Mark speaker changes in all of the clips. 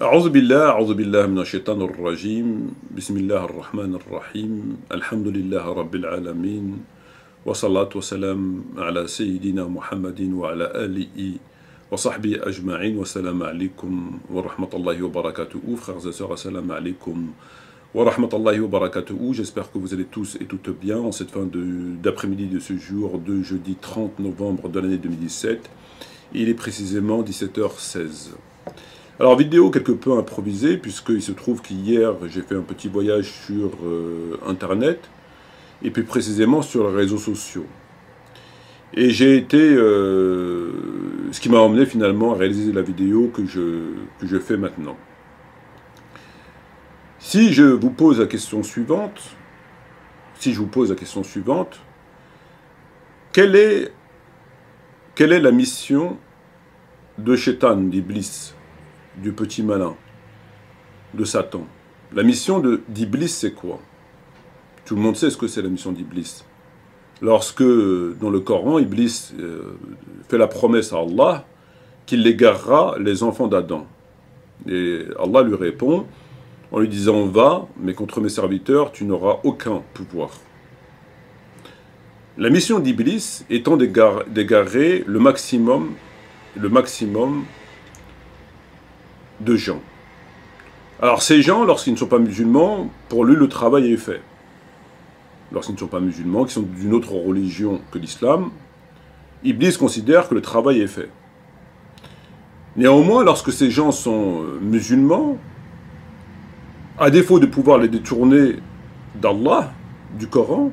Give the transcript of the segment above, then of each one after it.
Speaker 1: أعوذ بالله من الشيطان الرجيم بسم الله الرحمن الرحيم الحمد لله رب العالمين والصلاة والسلام على سيدنا محمد وعلى آله وصحبه أجمعين والسلام عليكم ورحمة الله وبركاته. Frères et sœurs, assalamu alaikum wa rahmatullahi wa barakatuh. J'espère que vous allez tous et toutes bien en cette fin d'après-midi de ce jour de jeudi 30 novembre de l'année 2017. Il est précisément 17h16. Alors, vidéo quelque peu improvisée, puisqu'il se trouve qu'hier, j'ai fait un petit voyage sur Internet, et plus précisément sur les réseaux sociaux. Et j'ai été... ce qui m'a emmené finalement à réaliser la vidéo que je fais maintenant. Si je vous pose la question suivante, quelle est la mission de Shaitan, d'Iblis, du petit malin, de Satan? La mission d'Iblis, c'est quoi? Tout le monde sait ce que c'est la mission d'Iblis. Lorsque, dans le Coran, Iblis fait la promesse à Allah qu'il égarera les enfants d'Adam. Et Allah lui répond en lui disant « Va, mais contre mes serviteurs, tu n'auras aucun pouvoir. » La mission d'Iblis étant d'égarer le maximum de gens. Alors ces gens, lorsqu'ils ne sont pas musulmans, pour lui le travail est fait. Lorsqu'ils ne sont pas musulmans, qui sont d'une autre religion que l'islam, Iblis considère que le travail est fait. Néanmoins, lorsque ces gens sont musulmans, à défaut de pouvoir les détourner d'Allah, du Coran,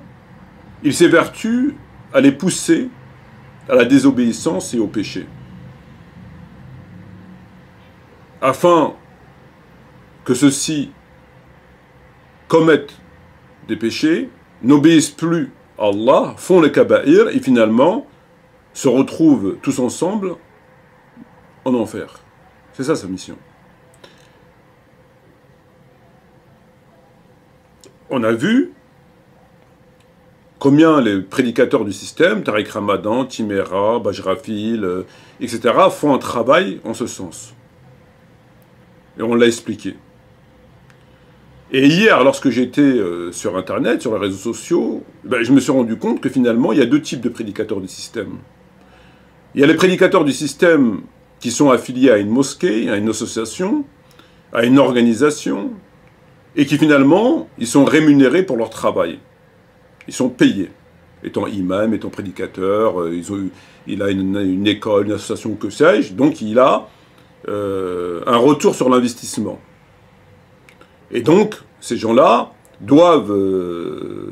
Speaker 1: il s'évertue à les pousser à la désobéissance et au péché. Afin que ceux-ci commettent des péchés, n'obéissent plus à Allah, font les kaba'ir et finalement se retrouvent tous ensemble en enfer. C'est ça sa mission. On a vu combien les prédicateurs du système, Tariq Ramadan, Timera, Bajrafil, etc., font un travail en ce sens. Et on l'a expliqué. Et hier, lorsque j'étais sur Internet, sur les réseaux sociaux, je me suis rendu compte que finalement, il y a deux types de prédicateurs du système. Il y a les prédicateurs du système qui sont affiliés à une mosquée, à une association, à une organisation, et qui finalement, ils sont rémunérés pour leur travail. Ils sont payés. Étant imam, étant prédicateur, il a une école, une association, que sais-je, donc il a un retour sur l'investissement. Et donc, ces gens-là doivent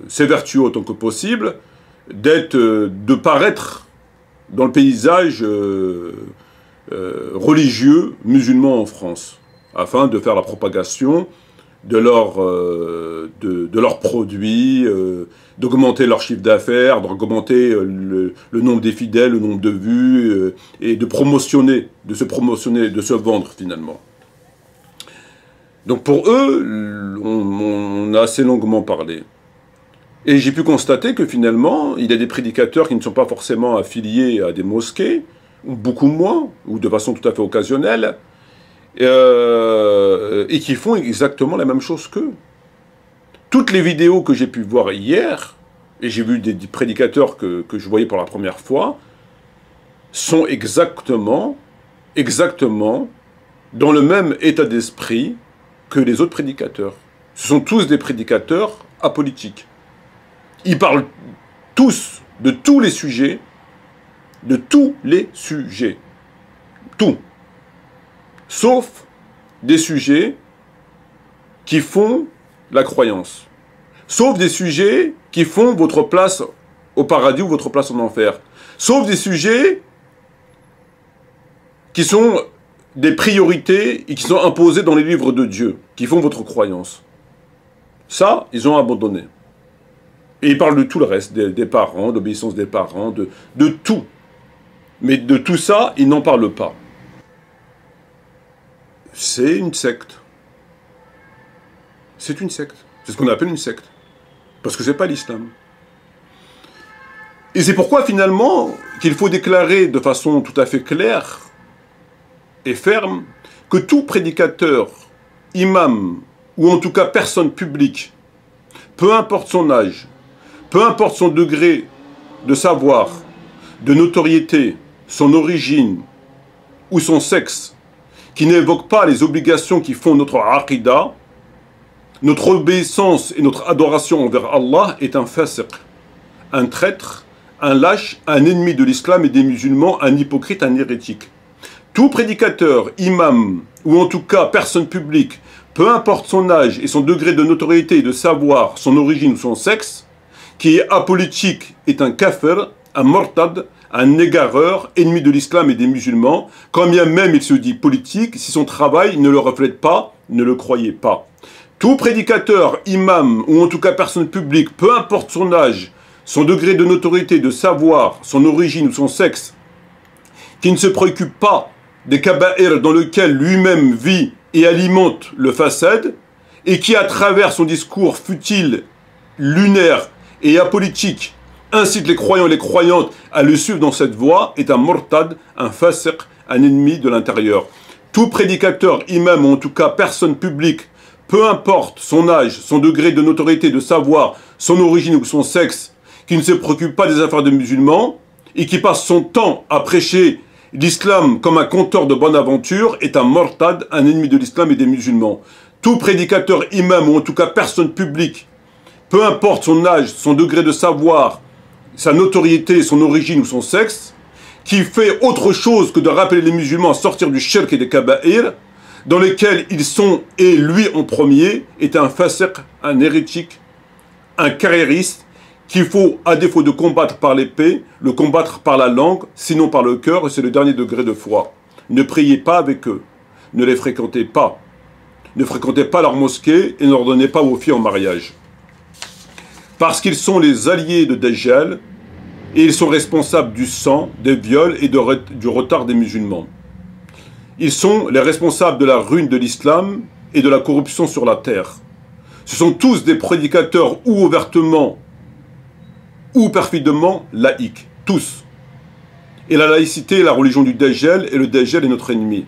Speaker 1: s'évertuer autant que possible de paraître dans le paysage religieux musulman en France, afin de faire la propagation de leurs produits, d'augmenter leur chiffre d'affaires, d'augmenter le nombre des fidèles, le nombre de vues, et de se vendre finalement. Donc pour eux, on a assez longuement parlé. Et j'ai pu constater que finalement, il y a des prédicateurs qui ne sont pas forcément affiliés à des mosquées, ou beaucoup moins, ou de façon tout à fait occasionnelle, et qui font exactement la même chose qu'eux. Toutes les vidéos que j'ai pu voir hier, et j'ai vu des prédicateurs que je voyais pour la première fois, sont exactement dans le même état d'esprit que les autres prédicateurs. Ce sont tous des prédicateurs apolitiques. Ils parlent tous de tous les sujets, tout. Sauf des sujets qui font la croyance. Sauf des sujets qui font votre place au paradis ou votre place en enfer. Sauf des sujets qui sont des priorités et qui sont imposées dans les livres de Dieu, qui font votre croyance. Ça, ils ont abandonné. Et ils parlent de tout le reste, des parents, d'obéissance des parents, de tout. Mais de tout ça, ils n'en parlent pas. C'est une secte. C'est une secte. C'est ce qu'on appelle une secte. Parce que c'est pas l'islam. Et c'est pourquoi finalement qu'il faut déclarer de façon tout à fait claire et ferme que tout prédicateur, imam, ou en tout cas personne publique, peu importe son âge, peu importe son degré de savoir, de notoriété, son origine ou son sexe, qui n'évoque pas les obligations qui font notre aqidah, notre obéissance et notre adoration envers Allah est un fasiq, un traître, un lâche, un ennemi de l'islam et des musulmans, un hypocrite, un hérétique. Tout prédicateur, imam, ou en tout cas personne publique, peu importe son âge et son degré de notoriété et de savoir, son origine ou son sexe, qui est apolitique est un kafir, un mortad, un égareur, ennemi de l'islam et des musulmans, quand bien même il se dit politique, si son travail ne le reflète pas, ne le croyez pas. Tout prédicateur, imam, ou en tout cas personne publique, peu importe son âge, son degré de notoriété, de savoir, son origine ou son sexe, qui ne se préoccupe pas des kaba'ir dans lesquels lui-même vit et alimente le fasad, et qui à travers son discours futile, lunaire et apolitique, incite les croyants et les croyantes à le suivre dans cette voie, est un mortad, un fasiq, un ennemi de l'intérieur. Tout prédicateur, imam, ou en tout cas personne publique, peu importe son âge, son degré de notoriété, de savoir, son origine ou son sexe, qui ne se préoccupe pas des affaires des musulmans, et qui passe son temps à prêcher l'islam comme un conteur de bonne aventure, est un mortad, un ennemi de l'islam et des musulmans. Tout prédicateur, imam, ou en tout cas personne publique, peu importe son âge, son degré de savoir, sa notoriété, son origine ou son sexe, qui fait autre chose que de rappeler les musulmans à sortir du shirk et des kaba'ir, dans lesquels ils sont, et lui en premier, est un fasiq, un hérétique, un carriériste, qu'il faut, à défaut de combattre par l'épée, le combattre par la langue, sinon par le cœur, et c'est le dernier degré de foi. Ne priez pas avec eux, ne les fréquentez pas, ne fréquentez pas leur mosquée et ne leur donnez pas vos filles en mariage. Parce qu'ils sont les alliés de Dajjal, et ils sont responsables du sang, des viols et du retard des musulmans. Ils sont les responsables de la ruine de l'islam et de la corruption sur la terre. Ce sont tous des prédicateurs ou ouvertement ou perfidement laïques. Tous. Et la laïcité est la religion du Dajjal et le Dajjal est notre ennemi.